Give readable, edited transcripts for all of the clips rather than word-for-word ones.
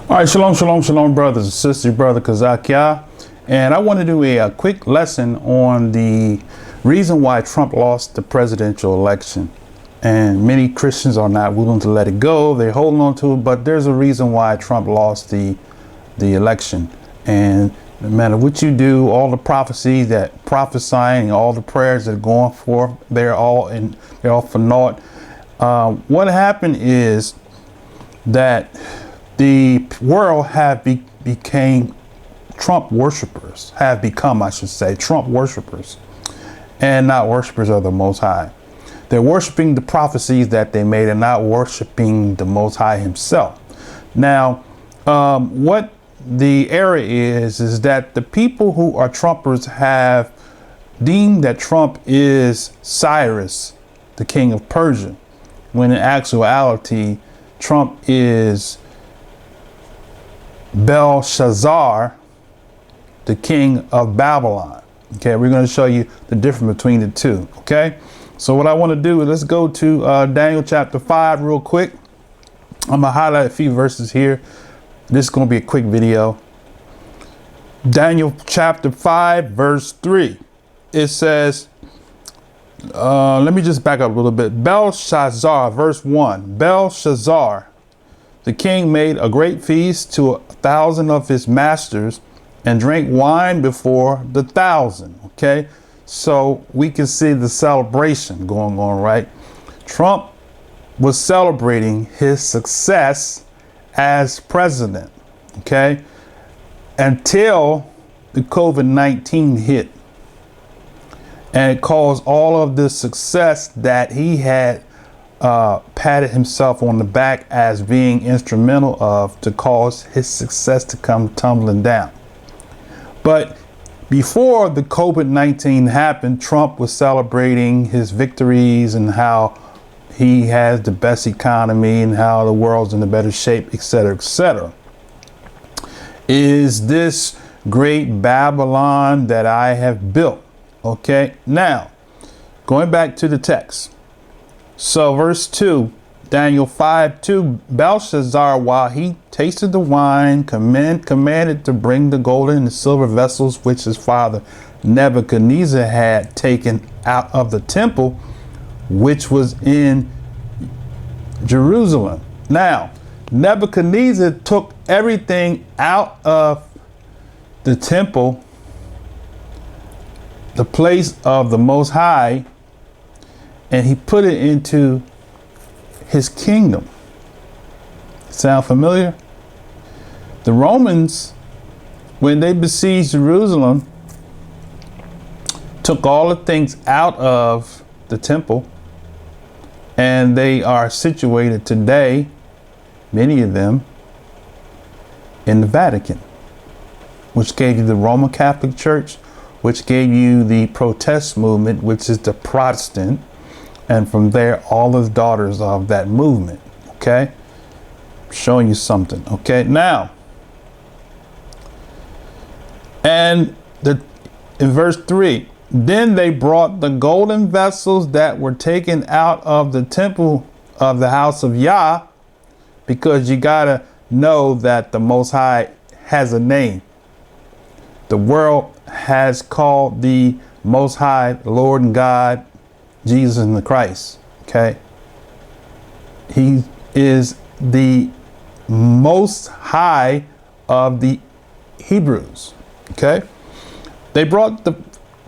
All right, shalom, shalom, shalom, brothers and sisters, brother Kazakia. And I want to do a quick lesson on the reason why Trump lost the presidential election. And many Christians are not willing to let it go. They're holding on to it, but there's a reason why Trump lost the election. And no matter what you do, all the prophecies that prophesying, all the prayers that are going forth, they're all for naught. What happened is that the world became Trump worshipers, Trump worshipers, and not worshipers of the Most High. They're worshiping the prophecies that they made and not worshiping the Most High himself. Now, what the error is that the people who are Trumpers have deemed that Trump is Cyrus, the king of Persia, when in actuality, Trump is Belshazzar, the king of Babylon. Okay, we're going to show you the difference between the two. Okay, so what I want to do is let's go to Daniel chapter 5 real quick. I'm going to highlight a few verses here. This is going to be a quick video. Daniel chapter 5 verse 3. It says, let me just back up a little bit. Belshazzar, verse 1. Belshazzar, the king, made a great feast to 1,000 of his masters and drank wine before the 1,000. Okay, so we can see the celebration going on, right? Trump was celebrating his success as president, okay, until the COVID-19 hit. And it caused all of the success that he had patted himself on the back as being instrumental of to cause his success to come tumbling down. But before the COVID-19 happened, Trump was celebrating his victories and how he has the best economy and how the world's in a better shape, etc., etc. Is this great Babylon that I have built? Okay, now going back to the text. So verse 2, Daniel 5:2, Belshazzar, while he tasted the wine, commanded to bring the golden and silver vessels which his father Nebuchadnezzar had taken out of the temple, which was in Jerusalem. Now, Nebuchadnezzar took everything out of the temple, the place of the Most High, and he put it into his kingdom. Sound familiar? The Romans, when they besieged Jerusalem, took all the things out of the temple, and they are situated today, many of them, in the Vatican, which gave you the Roman Catholic Church, which gave you the protest movement, which is the Protestant. And from there, all the daughters of that movement. Okay, showing you something. Okay, now, and in verse 3, then they brought the golden vessels that were taken out of the temple of the house of Yah, because you gotta know that the Most High has a name. The world has called the Most High Lord and God, Jesus and the Christ. Okay, he is the Most High of the Hebrews. Okay, they brought the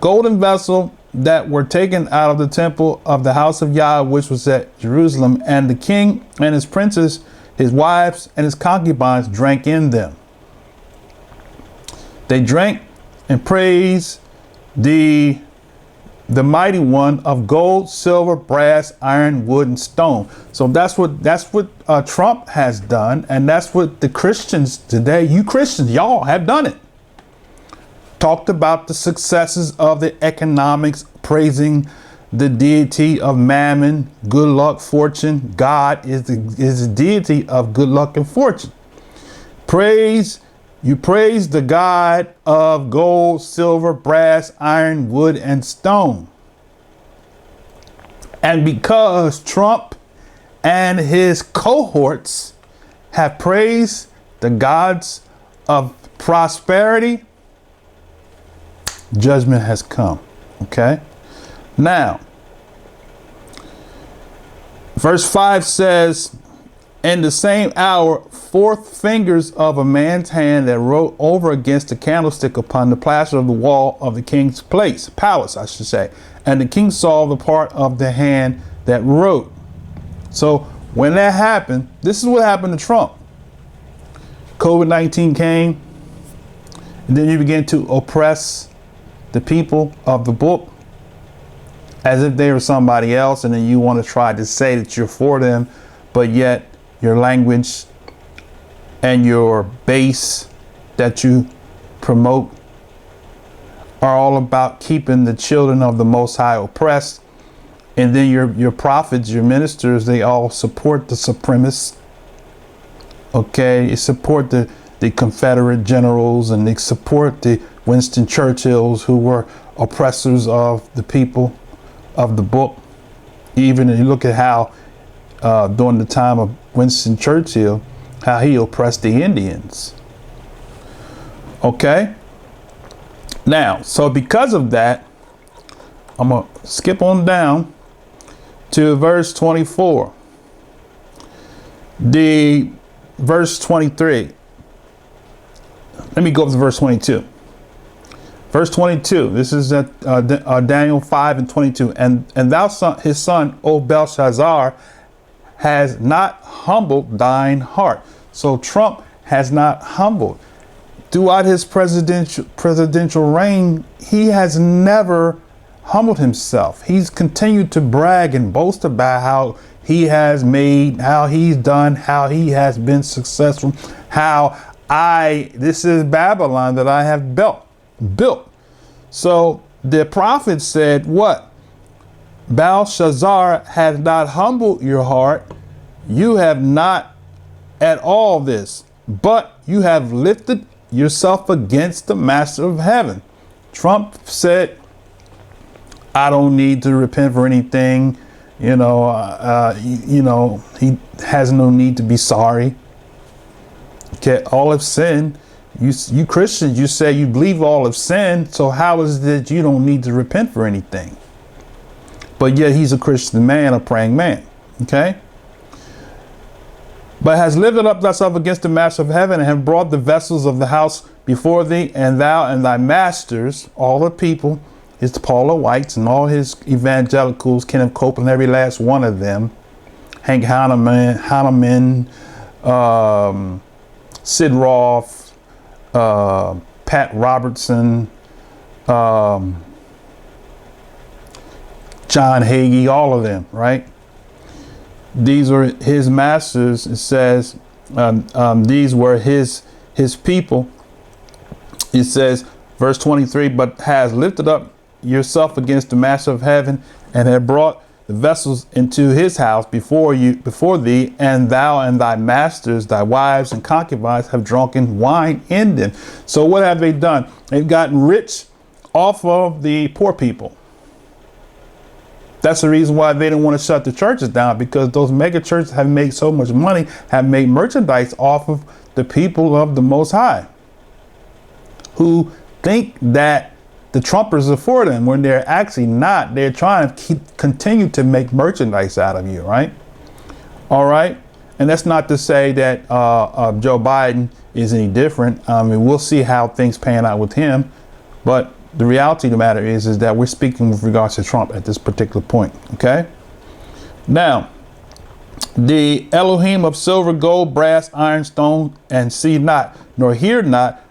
golden vessel that were taken out of the temple of the house of Yah, which was at Jerusalem, and the king and his princes, his wives and his concubines drank in them. They drank and praised the mighty one of gold, silver, brass, iron, wood, and stone. So that's what Trump has done, and that's what the Christians today, you Christians, y'all have done it. Talked about the successes of the economics, praising the deity of mammon, good luck, fortune. God is the deity of good luck and fortune. You praise the God of gold, silver, brass, iron, wood, and stone. And because Trump and his cohorts have praised the the gods of prosperity, judgment has come. Okay. Now, verse 5 says, in the same hour, 4 fingers of a man's hand that wrote over against the candlestick upon the plaster of the wall of the king's palace, I should say. And the king saw the part of the hand that wrote. So when that happened, this is what happened to Trump. COVID-19 came, and then you begin to oppress the people of the book as if they were somebody else, and then you want to try to say that you're for them, but yet your language and your base that you promote are all about keeping the children of the Most High oppressed. And then your prophets, your ministers, they all support the supremacists. Okay, they support the Confederate generals, and they support the Winston Churchills, who were oppressors of the people of the book. Even if you look at how during the time of Winston Churchill, how he oppressed the Indians. Okay. Now, so because of that, I'm going to skip on down to verse 24. The verse 23. Let me go up to verse 22. Verse 22. This is at Daniel 5 and 22. And thou son, his son, O Belshazzar, has not humbled thine heart. So Trump has not humbled. Throughout his presidential reign, he has never humbled himself. He's continued to brag and boast about how he has made, how he's done, how he has been successful, how this is Babylon that I have built. So the prophet said, what? Belshazzar has not humbled your heart. You have not at all this, but you have lifted yourself against the master of heaven. Trump said, I don't need to repent for anything. He has no need to be sorry. Okay, all have sinned. You Christians, you say you believe all have sinned. So how is it that you don't need to repent for anything? But yet he's a Christian man, a praying man. Okay. But has lifted up thyself against the master of heaven, and have brought the vessels of the house before thee, and thou and thy masters, all the people, his Paula Whites and all his evangelicals, Kenneth Copeland, every last one of them, Hank Hanneman, Sid Roth, Pat Robertson, John Hagee, all of them, right? These were his masters. It says these were his people. It says, verse 23, but has lifted up yourself against the master of heaven, and have brought the vessels into his house before thee, and thou and thy masters, thy wives and concubines have drunken wine in them. So what have they done? They've gotten rich off of the poor people. That's the reason why they didn't want to shut the churches down, because those mega churches have made so much money, have made merchandise off of the people of the Most High, who think that the Trumpers are for them when they're actually not. They're trying to continue to make merchandise out of you, right? All right. And that's not to say that Joe Biden is any different. I mean, we'll see how things pan out with him. But the reality of the matter is that we're speaking with regards to Trump at this particular point. OK. Now, the Elohim of silver, gold, brass, iron, stone, and see not, nor hear not,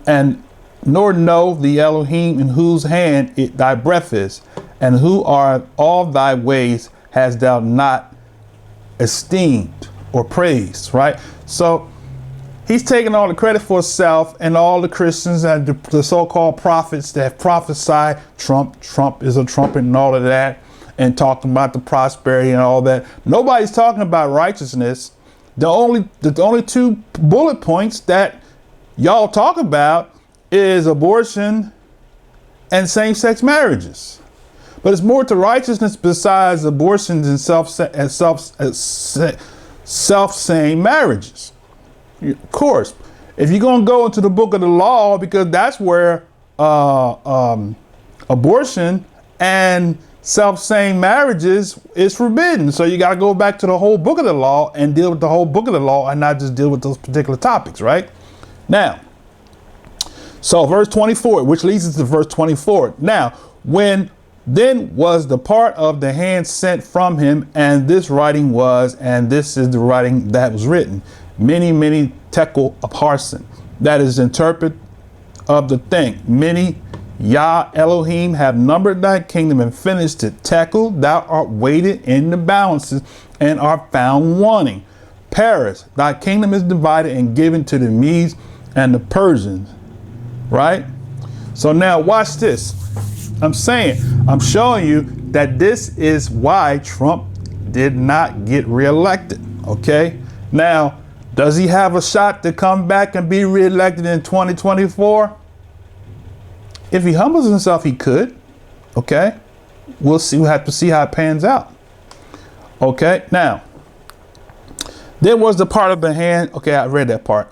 and nor know the Elohim in whose hand thy breath is, and who are all thy ways hast thou not esteemed or praised, right? So he's taking all the credit for himself, and all the Christians and the so-called prophets that have prophesied Trump is a trumpet and all of that, and talking about the prosperity and all that. Nobody's talking about righteousness. The only 2 bullet points that y'all talk about is abortion and same-sex marriages. But it's more to righteousness besides abortions and self-same marriages. Of course, if you're going to go into the book of the law, because that's where abortion and self-same marriages is forbidden. So you got to go back to the whole book of the law and deal with the whole book of the law and not just deal with those particular topics, right? Now, so verse 24, which leads us to verse 24. Now, when then was the part of the hand sent from him, and this writing was, and this is the writing that was written, MENE, TEKEL, UPHARSIN. That is interpret of the thing. MENE, Yah Elohim have numbered thy kingdom and finished it. TEKEL, thou art weighted in the balances and art found wanting. Paris, thy kingdom is divided and given to the Medes and the Persians. Right? So now watch this. I'm showing you that this is why Trump did not get reelected. Okay. Now, does he have a shot to come back and be reelected in 2024? If he humbles himself, he could. Okay. We'll see. We'll have to see how it pans out. Okay. Now, there was the part of the hand. Okay. I read that part.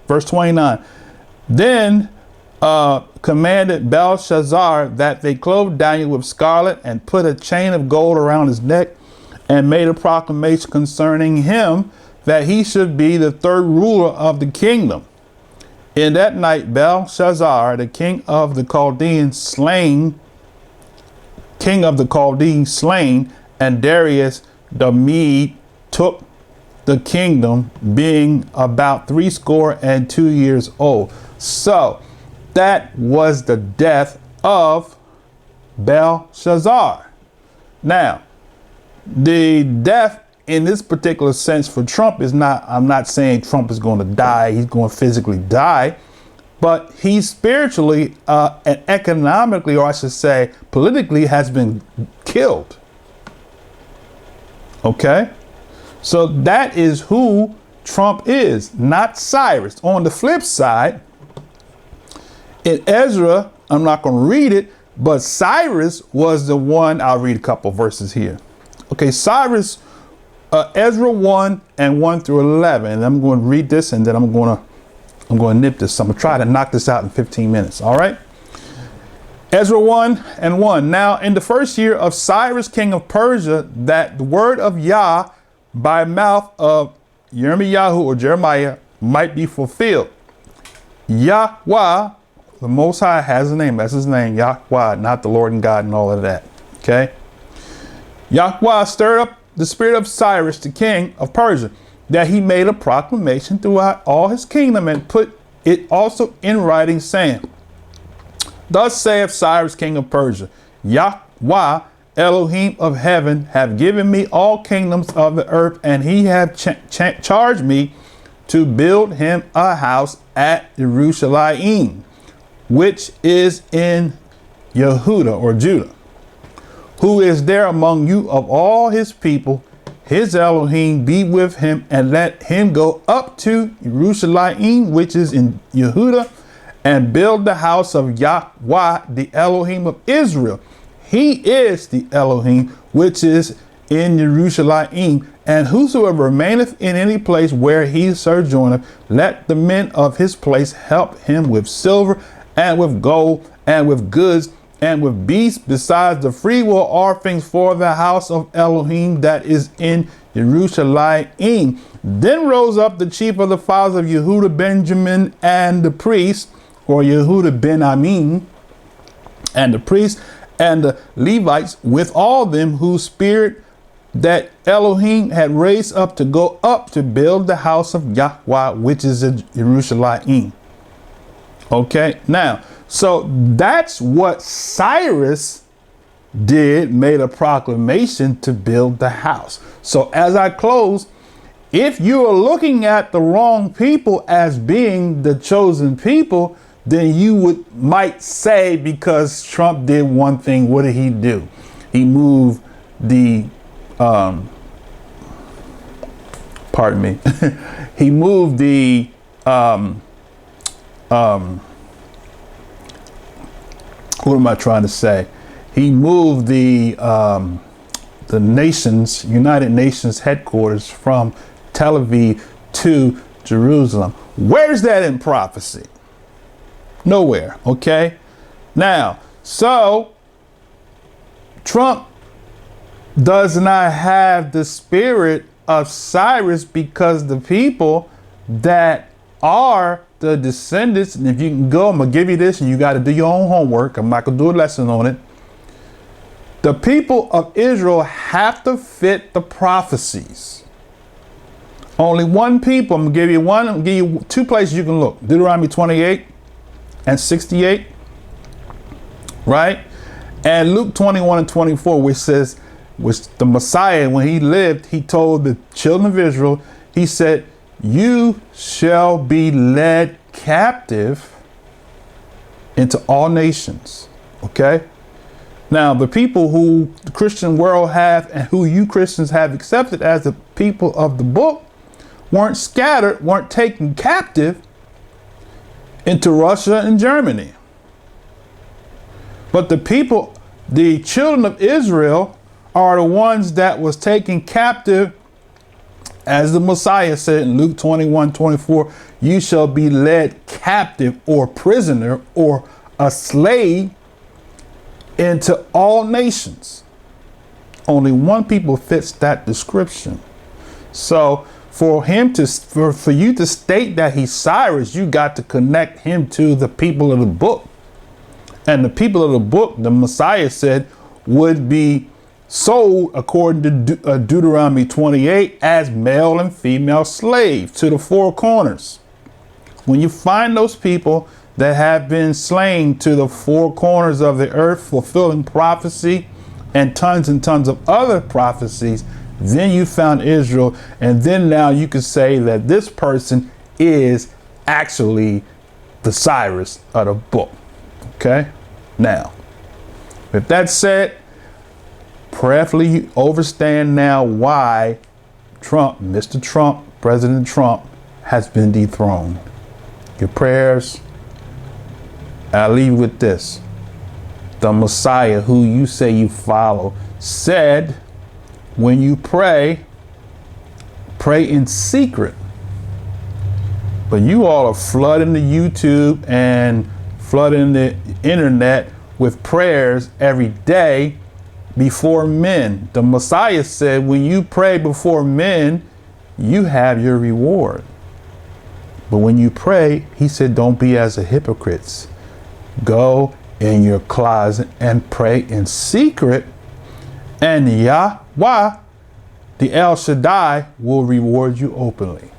Verse 29. Then commanded Belshazzar that they clothe Daniel with scarlet and put a chain of gold around his neck, and made a proclamation concerning him that he should be the third ruler of the kingdom. In that night, Belshazzar, the king of the Chaldeans, slain, and Darius the Median took the kingdom, being about 62 years old. So that was the death of Belshazzar. Now, the death in this particular sense for Trump is not, I'm not saying Trump is going to die. He's going to physically die, but he spiritually and economically, or I should say politically, has been killed. Okay. So that is who Trump is, not Cyrus. On the flip side, in Ezra, I'm not going to read it, but Cyrus was the one. I'll read a couple verses here. Okay, Cyrus, Ezra 1 and 1 through 11. And I'm going to read this, and then I'm going to nip this. I'm going to try to knock this out in 15 minutes. All right. Ezra 1 and 1. Now, in the first year of Cyrus, king of Persia, that the word of Yah by mouth of Jeremiah might be fulfilled. Yahweh, the Most High, has a name. That's his name, Yahweh, not the Lord and God and all of that. Okay. Yahweh stirred up the spirit of Cyrus, the king of Persia, that he made a proclamation throughout all his kingdom and put it also in writing, saying, Thus saith Cyrus, king of Persia, Yahweh, Elohim of heaven, have given me all kingdoms of the earth, and he have charged me to build him a house at Jerusalem, which is in Yehuda or Judah, who is there among you of all his people. His Elohim be with him, and let him go up to Jerusalem, which is in Yehuda, and build the house of Yahweh, the Elohim of Israel. He is the Elohim which is in Jerusalem, and whosoever remaineth in any place where he sojourneth, let the men of his place help him with silver and with gold and with goods and with beasts, besides the freewill offerings for the house of Elohim that is in Jerusalem. Then rose up the chief of the fathers of Yehuda, Benjamin, and the priests, or Yehuda ben Amin, and the priests and the Levites, with all them whose spirit that Elohim had raised up to go up to build the house of Yahweh, which is in Jerusalem. Okay, now, so that's what Cyrus did, made a proclamation to build the house. So as I close, if you are looking at the wrong people as being the chosen people, then you might say, because Trump did one thing, what did he do? He moved the, pardon me, he moved the, what am I trying to say? He moved the United Nations headquarters from Tel Aviv to Jerusalem. Where's that in prophecy? Nowhere. Okay. Now, so Trump does not have the spirit of Cyrus, because the people that are the descendants, and if you can go, I'm gonna give you this and you got to do your own homework. I'm not gonna do a lesson on it. The people of Israel have to fit the prophecies. Only one people. I'm gonna give you one. I'm gonna give you two places you can look: Deuteronomy 28 and 68, right? And Luke 21 and 24, which says, which the Messiah, when he lived, he told the children of Israel, he said, "You shall be led captive into all nations." Okay. Now, the people who the Christian world have and who you Christians have accepted as the people of the book weren't scattered, weren't taken captive into Russia and Germany. But the people, the children of Israel, are the ones that was taken captive, as the Messiah said in Luke 21:24, "You shall be led captive or prisoner or a slave into all nations." Only one people fits that description. So for him to, for you to state that he's Cyrus, you got to connect him to the people of the book. And the people of the book, the Messiah said, would be sold, according to Deuteronomy 28, as male and female slaves to the four corners. When you find those people that have been slain to the four corners of the earth, fulfilling prophecy and tons of other prophecies, then you found Israel. And then now you can say that this person is actually the Cyrus of the book. Okay. Now, with that said, prayerfully you understand now why Trump, Mr. Trump, President Trump, has been dethroned. Your prayers. I'll leave you with this. The Messiah, who you say you follow, said, when you pray, pray in secret. But you all are flooding the YouTube and flooding the internet with prayers every day before men. The Messiah said, when you pray before men, you have your reward. But when you pray, he said, don't be as a hypocrites. Go in your closet and pray in secret, and Yahweh, the El Shaddai, will reward you openly.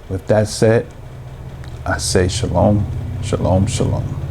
With that said, I say shalom, shalom, shalom.